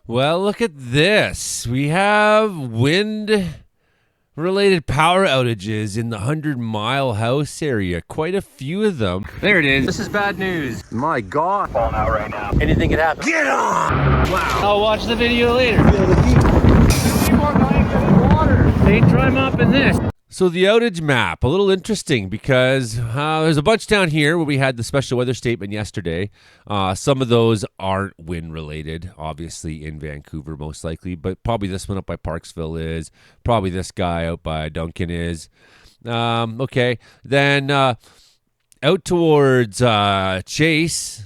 Well, look at this. We have wind-related power outages in the 100-mile house area. Quite a few of them. There it is. This is bad news. My God. Falling out right now. Anything could happen. Get on! Wow. I'll watch the video later. They try mopping this. So the outage map, a little interesting because there's a bunch down here where we had the special weather statement yesterday. Some of those aren't wind-related, obviously in Vancouver most likely, but probably this one up by Parksville is. Probably this guy out by Duncan is. Okay, then out towards Chase.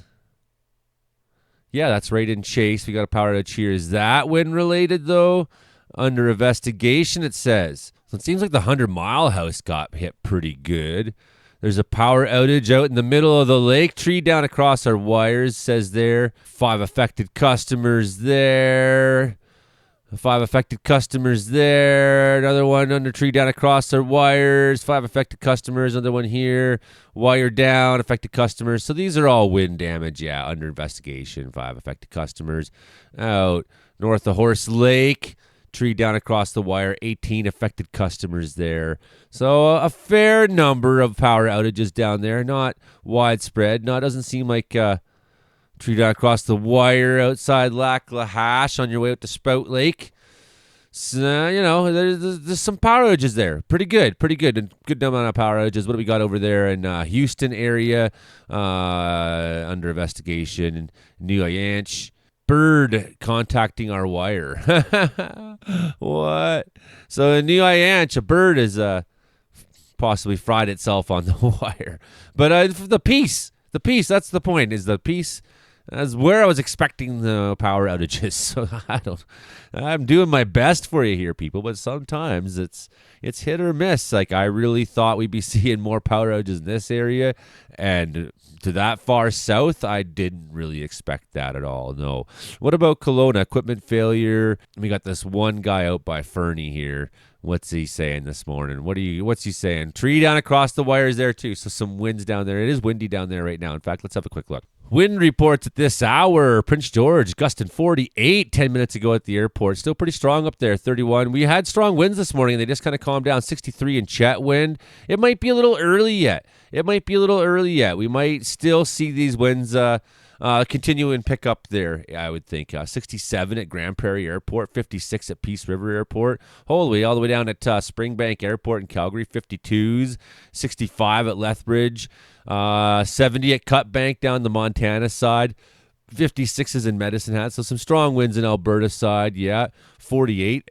Yeah, that's right in Chase. We got a power outage here. Is that wind-related, though? Under investigation, it says. So it seems like the 100-mile house got hit pretty good. There's a power outage out in the middle of the lake. Tree down across our wires, says there. 5 affected customers there. 5 affected customers there. Another one under tree down across our wires. 5 affected customers. Another one here. Wire down, affected customers. So these are all wind damage, yeah, under investigation. 5 affected customers. Out north of Horse Lake. Tree down across the wire, 18 affected customers there. So a fair number of power outages down there, not widespread. No, it doesn't seem like tree down across the wire outside Lac La Hache on your way out to Spout Lake. So, there's some power outages there. Pretty good. And good amount of power outages. What do we got over there in Houston area under investigation? New Ianche. Bird contacting our wire. What? So in New Ianche, a bird is possibly fried itself on the wire. But the piece, that's the point, is the piece. That's where I was expecting the power outages. So I'm doing my best for you here, people, but sometimes it's hit or miss. Like, I really thought we'd be seeing more power outages in this area, and to that far south, I didn't really expect that at all. No. What about Kelowna? Equipment failure. We got this one guy out by Fernie here. What's he saying this morning? What's he saying? Tree down across the wires there too. So some winds down there. It is windy down there right now. In fact, let's have a quick look. Wind reports at this hour. Prince George gusting 48 10 minutes ago at the airport. Still pretty strong up there, 31. We had strong winds this morning. They just kind of calmed down, 63 in Chetwynd. It might be a little early yet. We might still see these winds continue and pick up there, I would think. 67 at Grand Prairie Airport, 56 at Peace River Airport, all the way down at Springbank Airport in Calgary, 52s, 65 at Lethbridge, 70 at Cutbank down the Montana side, 56s in Medicine Hat, so some strong winds in Alberta side, yeah, 48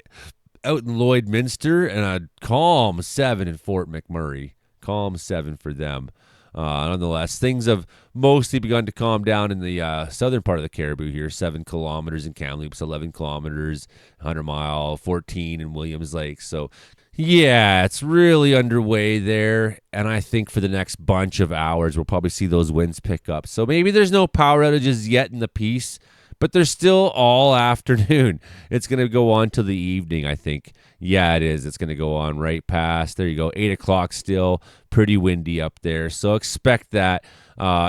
out in Lloydminster, and a calm 7 in Fort McMurray. Calm 7 for them. Nonetheless, things have mostly begun to calm down in the southern part of the Caribou here. 7 kilometers in Kamloops, 11 kilometers, 100 mile, 14 in Williams Lake. So, yeah, it's really underway there. And I think for the next bunch of hours, we'll probably see those winds pick up. So maybe there's no power outages yet in the piece, but there's still all afternoon. It's going to go on till the evening, I think. Yeah, it is. It's going to go on right past. There you go. 8 o'clock still. Pretty windy up there. So expect that.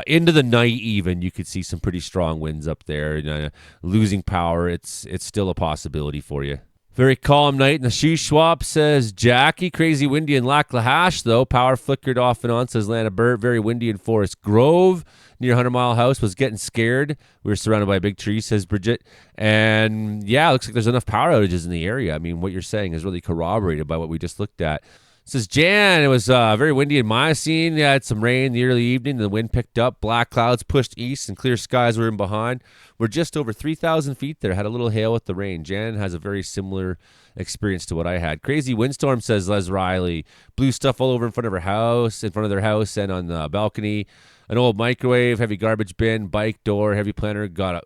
Into the night even, you could see some pretty strong winds up there. Losing power, it's still a possibility for you. Very calm night in the Shuswap, says Jackie. Crazy windy in Lac La Hache, though. Power flickered off and on, says Lana Burt. Very windy in Forest Grove. Near 100 Mile House, was getting scared. We were surrounded by a big tree, says Bridget. And yeah, it looks like there's enough power outages in the area. I mean, what you're saying is really corroborated by what we just looked at. Says Jan, it was very windy in Miocene. Yeah, had some rain in the early evening. The wind picked up. Black clouds pushed east and clear skies were in behind. We're just over 3,000 feet there. Had a little hail with the rain. Jan has a very similar experience to what I had. Crazy windstorm, says Les Riley. Blew stuff all over in front of their house, and on the balcony. An old microwave, heavy garbage bin, bike door, heavy planter got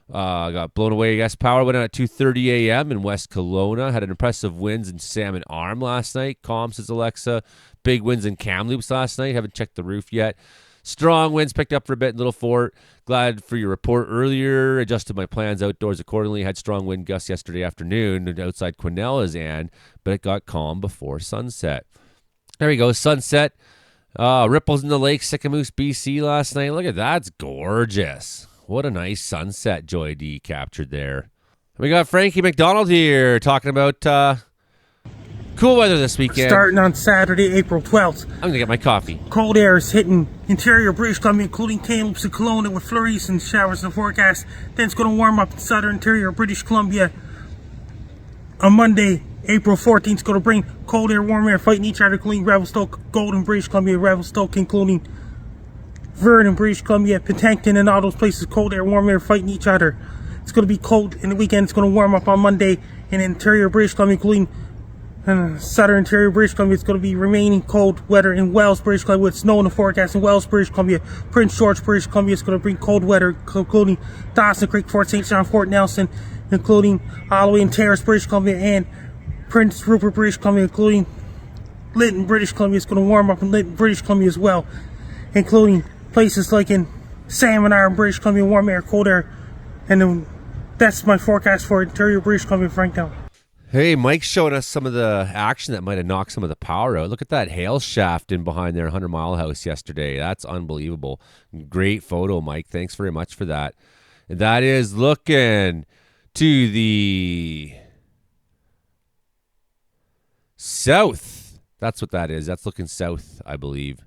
blown away. Yes, power went out at 2:30 a.m. in West Kelowna. Had an impressive winds in Salmon Arm last night. Calm, says Alexa. Big winds in Kamloops last night. Haven't checked the roof yet. Strong winds picked up for a bit in Little Fort. Glad for your report earlier. Adjusted my plans outdoors accordingly. Had strong wind gusts yesterday afternoon outside Quinella, but it got calm before sunset. There we go, sunset. Ripples in the lake, Sicamous, BC last night. Look at that. It's gorgeous. What a nice sunset Joy D captured there. We got Frankie McDonald here talking about cool weather this weekend. Starting on Saturday, April 12th. I'm going to get my coffee. Cold air is hitting interior British Columbia, including Kamloops and Kelowna, with flurries and showers in the forecast. Then it's going to warm up in southern interior British Columbia. On Monday, April 14th, it's going to bring cold air, warm air fighting each other, including Revelstoke, Golden, British Columbia, Revelstoke, including Vernon, British Columbia, Penticton, and all those places. Cold air, warm air fighting each other. It's going to be cold in the weekend. It's going to warm up on Monday in interior British Columbia, including southern interior British Columbia. It's going to be remaining cold weather in Wells, British Columbia, with snow in the forecast in Wells, British Columbia. Prince George, British Columbia, is going to bring cold weather, including Dawson Creek, Fort St. John, Fort Nelson, including all the way in Terrace, British Columbia, and Prince Rupert, British Columbia, including Lytton, British Columbia. It's going to warm up in Lytton, British Columbia as well, including places like in Salmon Arm, British Columbia, warm air, cold air. And that's my forecast for interior British Columbia, Franktown. Hey, Mike's showing us some of the action that might have knocked some of the power out. Look at that hail shaft in behind their 100 Mile House yesterday. That's unbelievable. Great photo, Mike. Thanks very much for that. And that is looking to the south. That's what that is. That's looking south, I believe.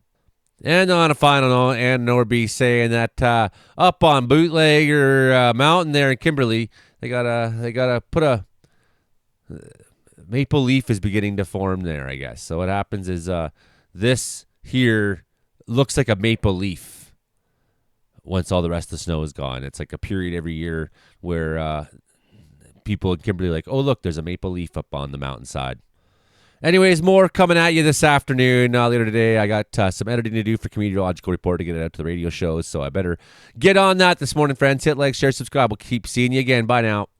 And on a final note, Ann Norby saying that up on Bootlegger Mountain there in Kimberley, they gotta put a maple leaf is beginning to form there, I guess. So what happens is this here looks like a maple leaf once all the rest of the snow is gone. It's like a period every year where people in Kimberley are like, oh, look, there's a maple leaf up on the mountainside. Anyways, more coming at you this afternoon. Later today, I got some editing to do for Meteorological Report to get it out to the radio shows, so I better get on that this morning, friends. Hit like, share, subscribe. We'll keep seeing you again. Bye now.